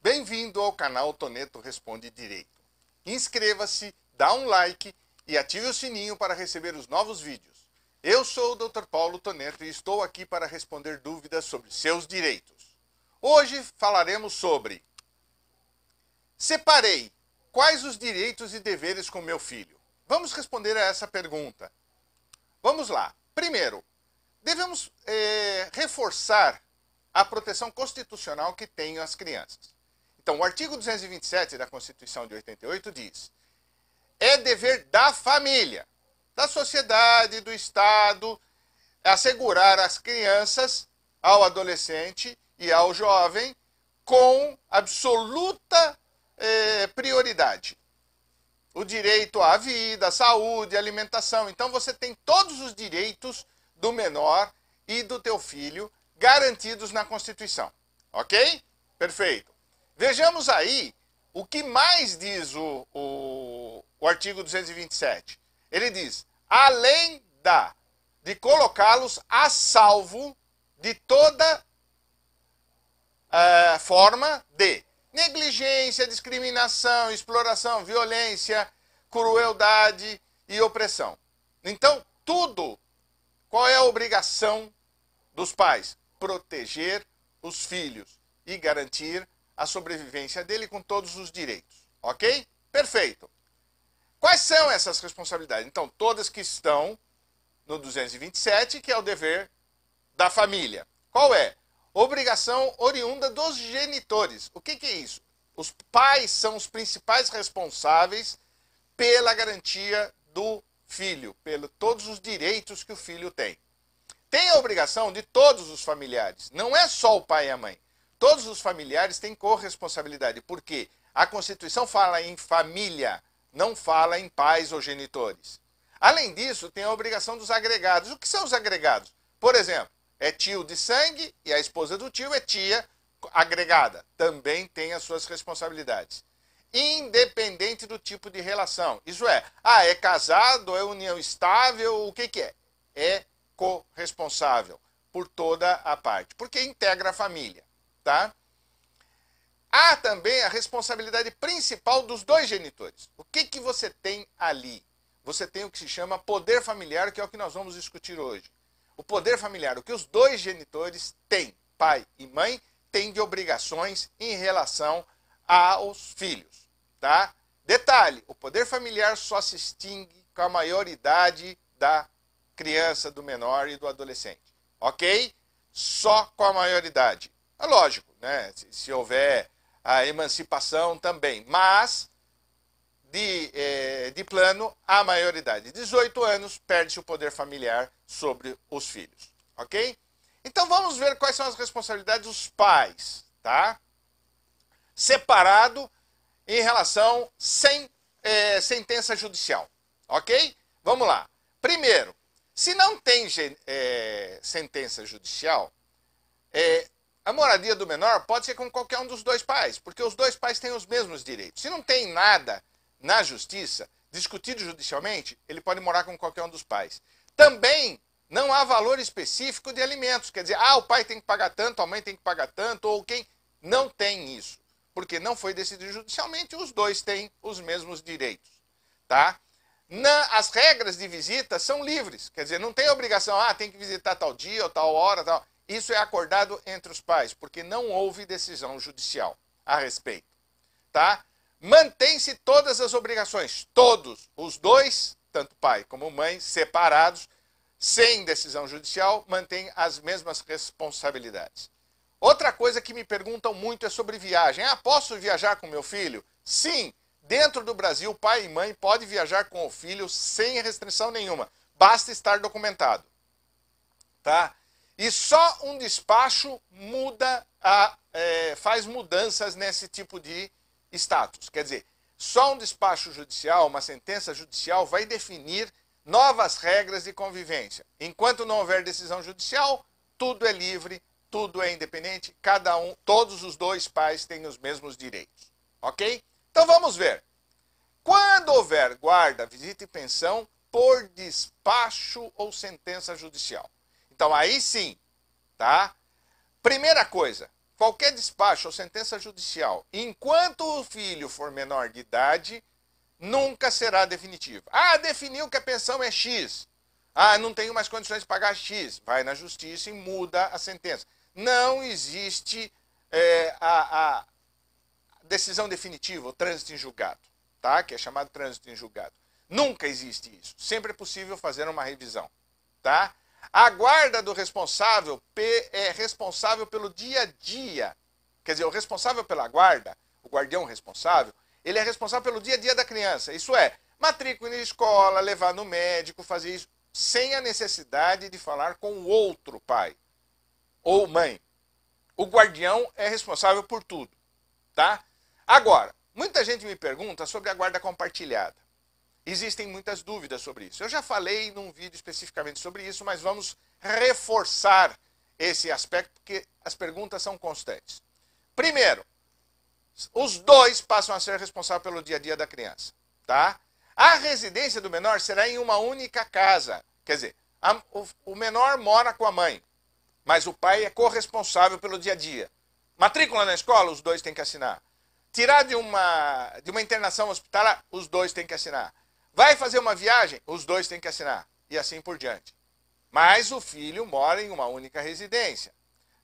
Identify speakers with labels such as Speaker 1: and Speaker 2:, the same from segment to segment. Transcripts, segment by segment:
Speaker 1: Bem-vindo ao canal Toneto Responde Direito. Inscreva-se, dá um like e ative o sininho para receber os novos vídeos. Eu sou o Dr. Paulo Toneto e estou aqui para responder dúvidas sobre seus direitos. Hoje falaremos sobre: separei, quais os direitos e deveres com meu filho? Vamos responder a essa pergunta. Vamos lá. Primeiro, devemos reforçar a proteção constitucional que têm as crianças. Então, o artigo 227 da Constituição de 88 diz: é dever da família, da sociedade, do Estado, assegurar às crianças, ao adolescente e ao jovem com absoluta prioridade. O direito à vida, à saúde, à alimentação. Então, você tem todos os direitos do menor e do teu filho garantidos na Constituição. Ok? Perfeito. Vejamos aí o que mais diz o artigo 227. Ele diz: além de colocá-los a salvo de toda forma de negligência, discriminação, exploração, violência, crueldade e opressão. Então, tudo, qual é a obrigação dos pais? Proteger os filhos e garantir a sobrevivência dele com todos os direitos. Ok? Perfeito. Quais são essas responsabilidades? Então, todas que estão no 227, que é o dever da família. Qual é? Obrigação oriunda dos genitores. O que é isso? Os pais são os principais responsáveis pela garantia do filho, pelos todos os direitos que o filho tem. Tem a obrigação de todos os familiares, não é só o pai e a mãe. Todos os familiares têm corresponsabilidade, porque a Constituição fala em família, não fala em pais ou genitores. Além disso, tem a obrigação dos agregados. O que são os agregados? Por exemplo, é tio de sangue e a esposa do tio é tia agregada. Também tem as suas responsabilidades. Independente do tipo de relação. Isso é, é casado, é união estável, o que é? É corresponsável por toda a parte, porque integra a família. Tá? Há também a responsabilidade principal dos dois genitores. O que você tem ali? Você tem o que se chama poder familiar, que é o que nós vamos discutir hoje. O poder familiar, o que os dois genitores têm, pai e mãe, têm de obrigações em relação aos filhos. Tá? Detalhe, o poder familiar só se extingue com a maioridade da criança, do menor e do adolescente. Ok? Só com a maioridade. É lógico, né? Se houver a emancipação também, mas de plano a maioridade. 18 anos perde-se o poder familiar sobre os filhos, ok? Então vamos ver quais são as responsabilidades dos pais, tá? Separado em relação sem sentença judicial, ok? Vamos lá. Primeiro, se não tem sentença judicial, a moradia do menor pode ser com qualquer um dos dois pais, porque os dois pais têm os mesmos direitos. Se não tem nada na justiça, discutido judicialmente, ele pode morar com qualquer um dos pais. Também não há valor específico de alimentos. Quer dizer, o pai tem que pagar tanto, a mãe tem que pagar tanto, ou quem. Não tem isso, porque não foi decidido judicialmente, os dois têm os mesmos direitos. Tá? As regras de visita são livres. Quer dizer, não tem obrigação, tem que visitar tal dia ou tal hora, tal. Isso é acordado entre os pais, porque não houve decisão judicial a respeito. Tá? Mantém-se todas as obrigações, todos, os dois, tanto pai como mãe, separados, sem decisão judicial, mantêm as mesmas responsabilidades. Outra coisa que me perguntam muito é sobre viagem. Posso viajar com meu filho? Sim, dentro do Brasil, pai e mãe podem viajar com o filho sem restrição nenhuma. Basta estar documentado. Tá? E só um despacho faz mudanças nesse tipo de status. Quer dizer, só um despacho judicial, uma sentença judicial, vai definir novas regras de convivência. Enquanto não houver decisão judicial, tudo é livre, tudo é independente, todos os dois pais têm os mesmos direitos. Ok? Então vamos ver. Quando houver guarda, visita e pensão por despacho ou sentença judicial. Então aí sim, tá? Primeira coisa, qualquer despacho ou sentença judicial, enquanto o filho for menor de idade, nunca será definitivo. Ah, definiu que a pensão é X. Ah, não tenho mais condições de pagar X. Vai na justiça e muda a sentença. Não existe a decisão definitiva, o trânsito em julgado, tá? Que é chamado trânsito em julgado. Nunca existe isso. Sempre é possível fazer uma revisão, tá? A guarda do responsável é responsável pelo dia a dia. Quer dizer, o responsável pela guarda, o guardião responsável, ele é responsável pelo dia a dia da criança. Isso é, matrícula na escola, levar no médico, fazer isso, sem a necessidade de falar com o outro pai ou mãe. O guardião é responsável por tudo, tá? Agora, muita gente me pergunta sobre a guarda compartilhada. Existem muitas dúvidas sobre isso. Eu já falei num vídeo especificamente sobre isso, mas vamos reforçar esse aspecto, porque as perguntas são constantes. Primeiro, os dois passam a ser responsáveis pelo dia a dia da criança, tá? A residência do menor será em uma única casa. Quer dizer, o menor mora com a mãe, mas o pai é corresponsável pelo dia a dia. Matrícula na escola, os dois têm que assinar. Tirar de uma internação hospitalar, os dois têm que assinar. Vai fazer uma viagem, os dois têm que assinar. E assim por diante. Mas o filho mora em uma única residência,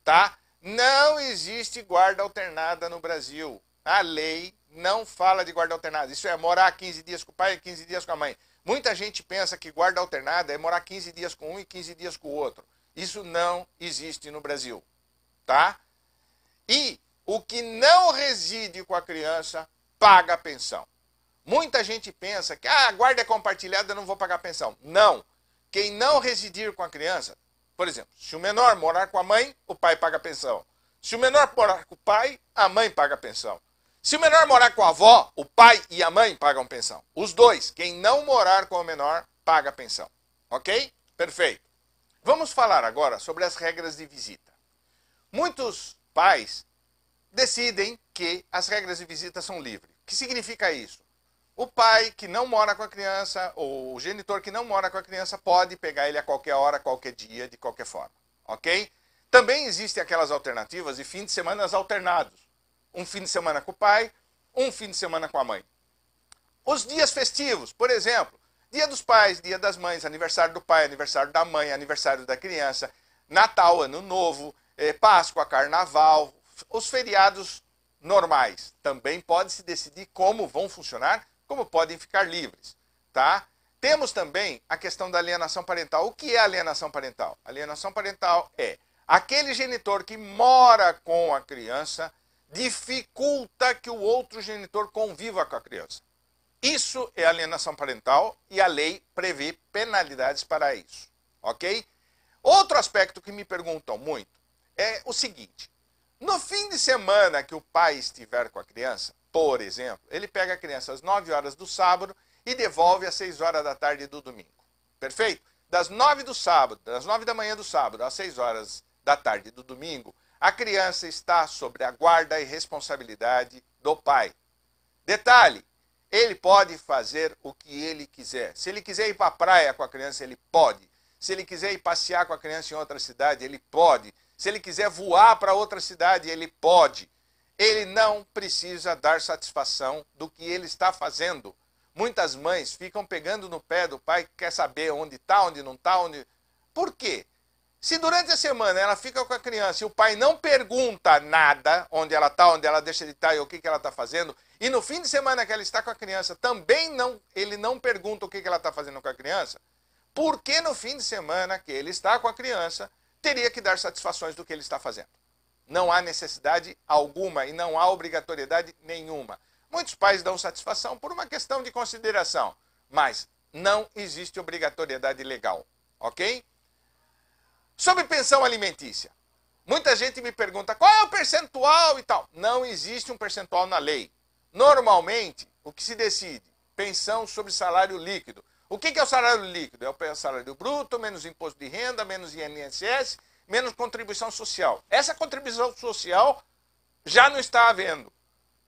Speaker 1: tá? Não existe guarda alternada no Brasil. A lei não fala de guarda alternada. Isso é morar 15 dias com o pai e 15 dias com a mãe. Muita gente pensa que guarda alternada é morar 15 dias com um e 15 dias com o outro. Isso não existe no Brasil, tá? E o que não reside com a criança paga a pensão. Muita gente pensa que a guarda é compartilhada, eu não vou pagar pensão. Não. Quem não residir com a criança, por exemplo, se o menor morar com a mãe, o pai paga a pensão. Se o menor morar com o pai, a mãe paga a pensão. Se o menor morar com a avó, o pai e a mãe pagam pensão. Os dois, quem não morar com o menor, paga a pensão. Ok? Perfeito. Vamos falar agora sobre as regras de visita. Muitos pais decidem que as regras de visita são livres. O que significa isso? O pai que não mora com a criança, ou o genitor que não mora com a criança, pode pegar ele a qualquer hora, qualquer dia, de qualquer forma. Ok? Também existem aquelas alternativas de fim de semana alternados. Um fim de semana com o pai, um fim de semana com a mãe. Os dias festivos, por exemplo, Dia dos Pais, Dia das Mães, aniversário do pai, aniversário da mãe, aniversário da criança, Natal, Ano Novo, Páscoa, Carnaval, os feriados normais. Também pode-se decidir como vão funcionar, como podem ficar livres, tá? Temos também a questão da alienação parental. O que é alienação parental? Alienação parental é aquele genitor que mora com a criança dificulta que o outro genitor conviva com a criança. Isso é alienação parental e a lei prevê penalidades para isso, ok? Outro aspecto que me perguntam muito é o seguinte: no fim de semana que o pai estiver com a criança, por exemplo, ele pega a criança às 9 horas do sábado e devolve às 6 horas da tarde do domingo. Perfeito? Das 9 do sábado, das 9 da manhã do sábado às 6 horas da tarde do domingo, a criança está sob a guarda e responsabilidade do pai. Detalhe, ele pode fazer o que ele quiser. Se ele quiser ir para a praia com a criança, ele pode. Se ele quiser ir passear com a criança em outra cidade, ele pode. Se ele quiser voar para outra cidade, ele pode. Ele não precisa dar satisfação do que ele está fazendo. Muitas mães ficam pegando no pé do pai que quer saber onde está, onde não está, onde... Por quê? Se durante a semana ela fica com a criança e o pai não pergunta nada, onde ela está, onde ela deixa de estar e o que ela está fazendo, e no fim de semana que ela está com a criança, também ele não pergunta o que ela está fazendo com a criança, por que no fim de semana que ele está com a criança, teria que dar satisfações do que ele está fazendo? Não há necessidade alguma e não há obrigatoriedade nenhuma. Muitos pais dão satisfação por uma questão de consideração, mas não existe obrigatoriedade legal, ok? Sobre pensão alimentícia. Muita gente me pergunta qual é o percentual e tal. Não existe um percentual na lei. Normalmente, o que se decide? Pensão sobre salário líquido. O que é o salário líquido? É o salário bruto, menos imposto de renda, menos INSS, menos contribuição social. Essa contribuição social já não está havendo,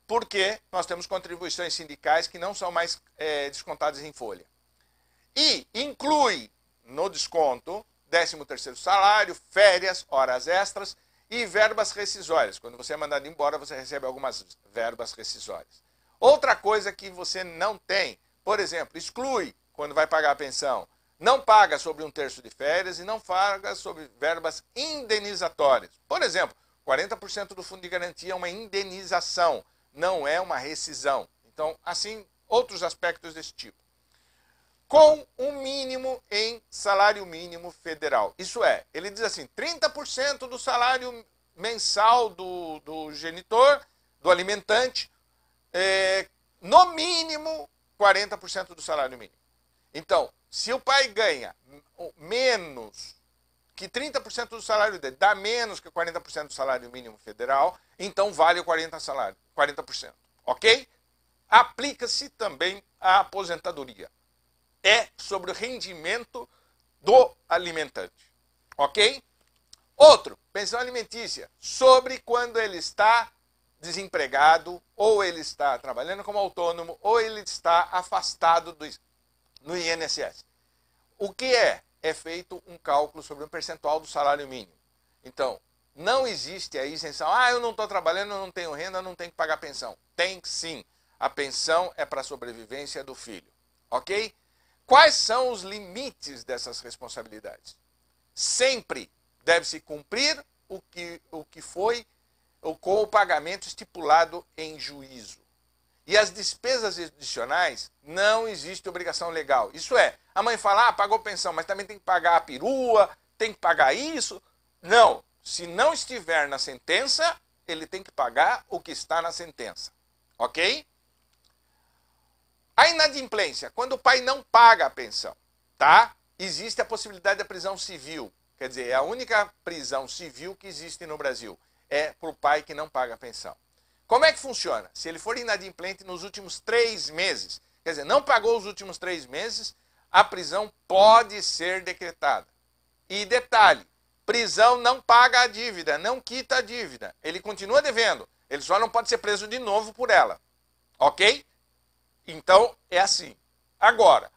Speaker 1: porque nós temos contribuições sindicais que não são mais descontadas em folha. E inclui no desconto 13º salário, férias, horas extras e verbas rescisórias. Quando você é mandado embora, você recebe algumas verbas rescisórias. Outra coisa que você não tem, por exemplo, exclui quando vai pagar a pensão. Não paga sobre 1/3 de férias e não paga sobre verbas indenizatórias. Por exemplo, 40% do fundo de garantia é uma indenização, não é uma rescisão. Então, assim, outros aspectos desse tipo. Com um mínimo em salário mínimo federal. Isso é, ele diz assim, 30% do salário mensal do genitor, do alimentante, no mínimo 40% do salário mínimo. Então, se o pai ganha menos que 30% do salário dele, dá menos que 40% do salário mínimo federal, então vale o 40%, ok? Aplica-se também a aposentadoria. É sobre o rendimento do alimentante, ok? Outro, pensão alimentícia, sobre quando ele está desempregado, ou ele está trabalhando como autônomo, ou ele está afastado no INSS. O que é? É feito um cálculo sobre um percentual do salário mínimo. Então, não existe a isenção. Ah, eu não estou trabalhando, eu não tenho renda, eu não tenho que pagar pensão. Tem sim. A pensão é para a sobrevivência do filho, ok? Quais são os limites dessas responsabilidades? Sempre deve-se cumprir o que foi com o pagamento estipulado em juízo. E as despesas adicionais, não existe obrigação legal. Isso é, a mãe fala, pagou pensão, mas também tem que pagar a perua, tem que pagar isso. Não, se não estiver na sentença, ele tem que pagar o que está na sentença, ok? A inadimplência, quando o pai não paga a pensão, tá? Existe a possibilidade da prisão civil. Quer dizer, é a única prisão civil que existe no Brasil. É para o pai que não paga a pensão. Como é que funciona? Se ele for inadimplente nos últimos 3 meses, quer dizer, não pagou os últimos 3 meses, a prisão pode ser decretada. E detalhe, prisão não paga a dívida, não quita a dívida. Ele continua devendo, ele só não pode ser preso de novo por ela. Ok? Então, é assim. Agora,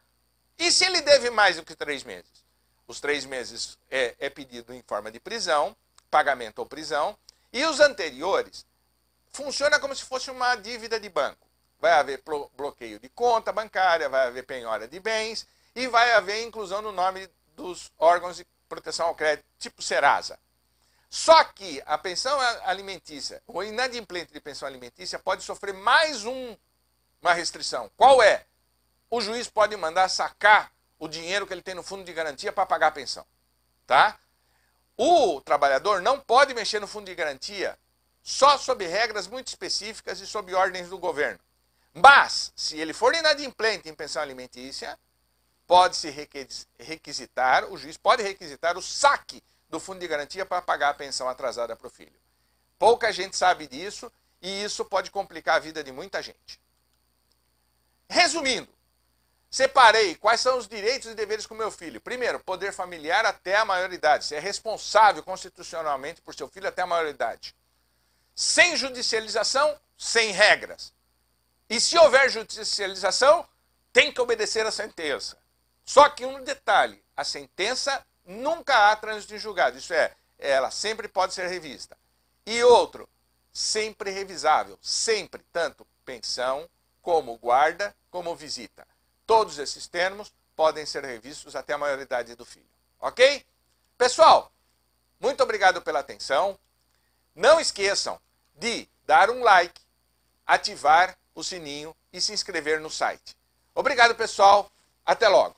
Speaker 1: e se ele deve mais do que 3 meses? Os 3 meses é pedido em forma de prisão, pagamento ou prisão, e os anteriores funciona como se fosse uma dívida de banco. Vai haver bloqueio de conta bancária, vai haver penhora de bens e vai haver inclusão no nome dos órgãos de proteção ao crédito, tipo Serasa. Só que a pensão alimentícia, o inadimplente de pensão alimentícia pode sofrer mais uma restrição. Qual é? O juiz pode mandar sacar o dinheiro que ele tem no fundo de garantia para pagar a pensão. Tá? O trabalhador não pode mexer no fundo de garantia só sob regras muito específicas e sob ordens do governo. Mas, se ele for inadimplente em pensão alimentícia, pode-se requisitar, o juiz pode requisitar o saque do fundo de garantia para pagar a pensão atrasada para o filho. Pouca gente sabe disso e isso pode complicar a vida de muita gente. Resumindo, separei quais são os direitos e deveres com meu filho. Primeiro, poder familiar até a maioridade. Você é responsável constitucionalmente por seu filho até a maioridade. Sem judicialização, sem regras. E se houver judicialização, tem que obedecer a sentença. Só que um detalhe, a sentença nunca há trânsito em julgado. Isso é, ela sempre pode ser revista. E outro, sempre revisável. Sempre, tanto pensão, como guarda, como visita. Todos esses termos podem ser revistos até a maioridade do filho. Ok? Pessoal, muito obrigado pela atenção. Não esqueçam de dar um like, ativar o sininho e se inscrever no site. Obrigado, pessoal. Até logo.